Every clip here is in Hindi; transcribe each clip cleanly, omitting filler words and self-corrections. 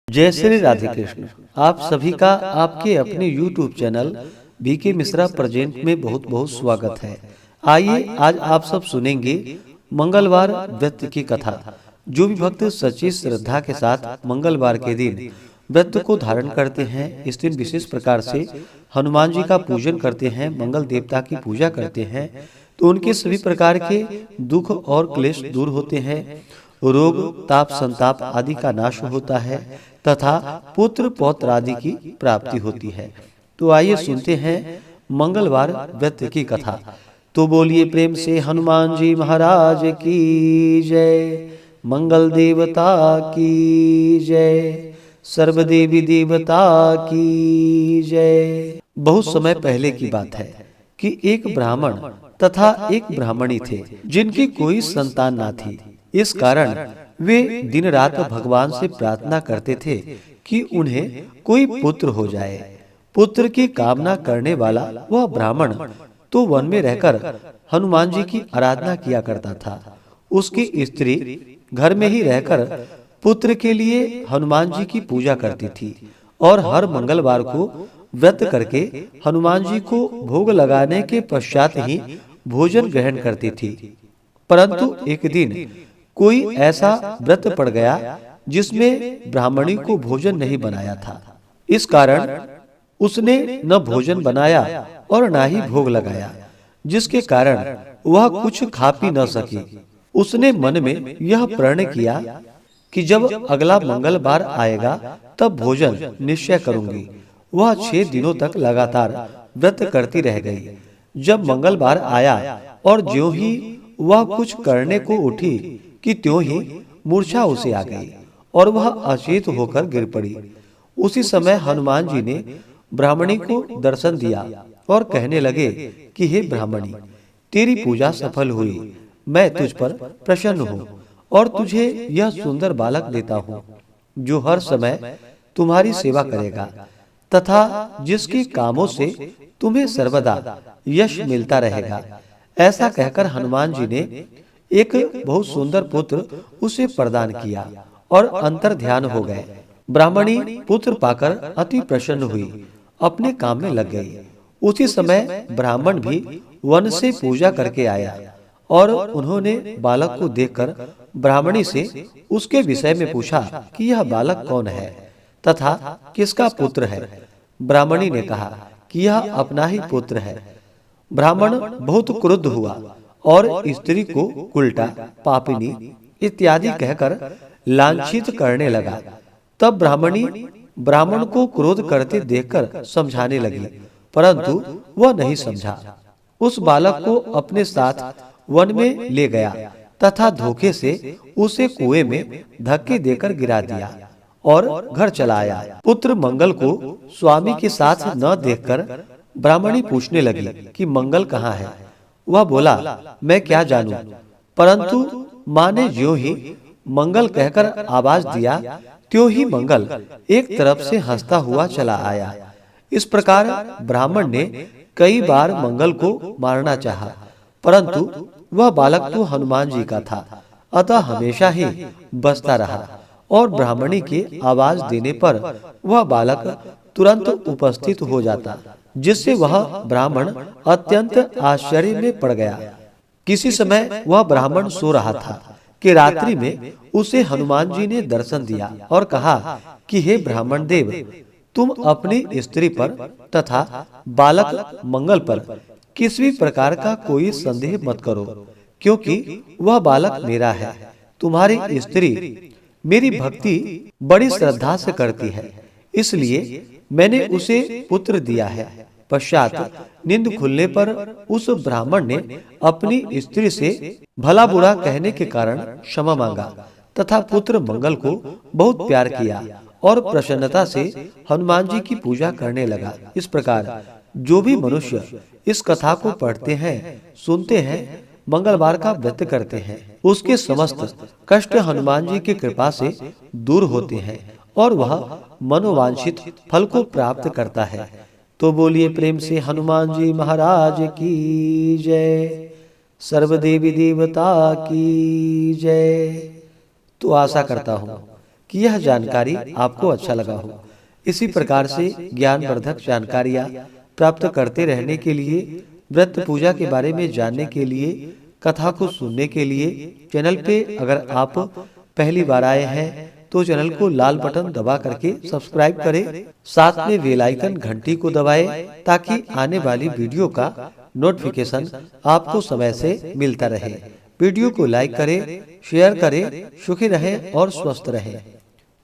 जय श्री राधे कृष्ण। आप सभी का आपके अपने YouTube channel BK Mishra present में बहुत बहुत स्वागत है। आइए आज आप सब सुनेंगे मंगलवार व्रत की कथा। जो भी भक्त सच्ची श्रद्धा के साथ मंगलवार के दिन व्रत को धारण करते हैं, इस दिन विशेष प्रकार से हनुमान जी का पूजन करते हैं, मंगल देवता की पूजा करते हैं, तो उनके सभी प्रकार के दुख और क्लेश दूर होते हैं, रोग ताप संताप आदि का नाश होता है तथा पुत्र पौत्र आदि की प्राप्ति होती है। तो आइए सुनते हैं मंगलवार व्रत की कथा। तो बोलिए प्रेम से हनुमान जी महाराज की जय, मंगल देवता की जय, सर्व देवी देवता की जय। बहुत समय पहले की बात है कि एक ब्राह्मण तथा एक ब्राह्मणी थे जिनकी कोई संतान ना थी। इस कारण वे दिन रात भगवान से प्रार्थना करते थे कि उन्हें कोई पुत्र हो जाए। पुत्र की कामना करने वाला वह ब्राह्मण तो वन में रहकर हनुमान जी की आराधना किया करता था। उसकी स्त्री घर में ही रहकर पुत्र के लिए हनुमान जी की पूजा करती थी और हर मंगलवार को व्रत करके हनुमान जी को भोग लगाने के पश्चात ही भोजन ग्रहण करती थी। परंतु एक दिन कोई ऐसा व्रत पड़ गया जिसमें ब्राह्मणी को भोजन नहीं बनाया था। इस कारण उसने न भोजन बनाया और न ही भोग लगाया, जिसके कारण वह कुछ खा पी न सकी। उसने मन में यह प्रण किया कि जब अगला मंगलवार आएगा तब भोजन निश्चय करूंगी। वह 6 दिनों तक लगातार व्रत करती रह गई। जब मंगलवार आया और ज्यों ही वह कुछ करने को उठी कि त्यों ही मूर्छा उसे आ गई और वह अचेत होकर गिर पड़ी। उसी समय हनुमान जी ने ब्राह्मणी को दर्शन दिया और कहने लगे कि हे ब्राह्मणी, तेरी पूजा सफल हुई। मैं तुझ पर प्रसन्न हूँ और तुझे यह सुंदर बालक देता हूँ जो हर समय तुम्हारी सेवा करेगा तथा जिसके कामों से तुम्हें सर्वदा यश मिलता रहेगा। ऐसा कहकर हनुमान जी ने एक बहुत सुंदर पुत्र उसे प्रदान किया और अंतर ध्यान हो गए। ब्राह्मणी पुत्र पाकर अति प्रसन्न हुई, अपने काम में लग गई। उसी समय ब्राह्मण भी वन से पूजा करके आया और उन्होंने बालक को देखकर ब्राह्मणी से उसके विषय में पूछा कि यह बालक कौन है तथा किसका पुत्र है। ब्राह्मणी ने कहा कि यह अपना ही पुत्र है। ब्राह्मण बहुत क्रुद्ध हुआ और स्त्री को उल्टा पापिनी इत्यादि कहकर लांछित करने लगा। तब ब्राह्मणी ब्राह्मण को क्रोध करते देखकर समझाने लगी, परंतु वह नहीं समझा। उस बालक को अपने साथ वन में ले गया तथा धोखे से उसे कुएं में धक्के देकर गिरा दिया और घर चला आया। पुत्र मंगल को स्वामी के साथ न देखकर ब्राह्मणी पूछने लगी कि मंगल कहाँ है। वह बोला, मैं क्या जानूं, परंतु माँ ने ज्यों ही मंगल कहकर आवाज दिया त्यों ही मंगल एक तरफ से हंसता हुआ चला आया। इस प्रकार ब्राह्मण ने कई बार मंगल को मारना चाहा, परंतु वह बालक तो हनुमान जी का था, अतः हमेशा ही बचता रहा और ब्राह्मणी के आवाज देने पर वह बालक तुरंत उपस्थित हो जाता, जिससे वह ब्राह्मण अत्यंत आश्चर्य में पड़ गया। किसी समय वह ब्राह्मण सो रहा था कि रात्रि में उसे हनुमान जी ने दर्शन दिया और कहा कि हे ब्राह्मण देव, तुम अपनी स्त्री पर तथा बालक मंगल पर किसी भी प्रकार का कोई संदेह मत करो, क्योंकि वह बालक मेरा है। तुम्हारी स्त्री मेरी भक्ति बड़ी श्रद्धा से करती है, इसलिए मैंने उसे पुत्र दिया है। पश्चात नींद खुलने पर उस ब्राह्मण ने अपनी स्त्री से भला बुरा कहने के कारण क्षमा मांगा तथा पुत्र मंगल को बहुत प्यार किया और प्रसन्नता से हनुमान जी की पूजा करने लगा। इस प्रकार जो भी मनुष्य इस कथा को पढ़ते हैं, सुनते हैं, मंगलवार का व्रत करते हैं, उसके समस्त कष्ट हनुमान जी की कृपा से दूर होते हैं और वह मनोवांछित फल को प्राप्त करता है। तो बोलिए प्रेम से हनुमान जी महाराज की जय, सर्व देवी देवता की जय। तो आशा करता हूँ कि यह जानकारी आपको अच्छा लगा हो। इसी प्रकार से ज्ञानवर्धक जानकारियाँ प्राप्त करते रहने के लिए, व्रत पूजा के बारे में जानने के लिए, कथा को सुनने के लिए चैनल पे अगर आप पहली बार आए हैं तो चैनल को लाल बटन दबा करके सब्सक्राइब करें। साथ में बेल आइकन घंटी को दबाएं ताकि आने वाली वीडियो का नोटिफिकेशन आपको समय से मिलता रहे। वीडियो को लाइक करें, शेयर करें। सुखी रहें और स्वस्थ रहें।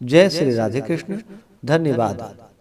जय श्री राधे कृष्ण। धन्यवाद।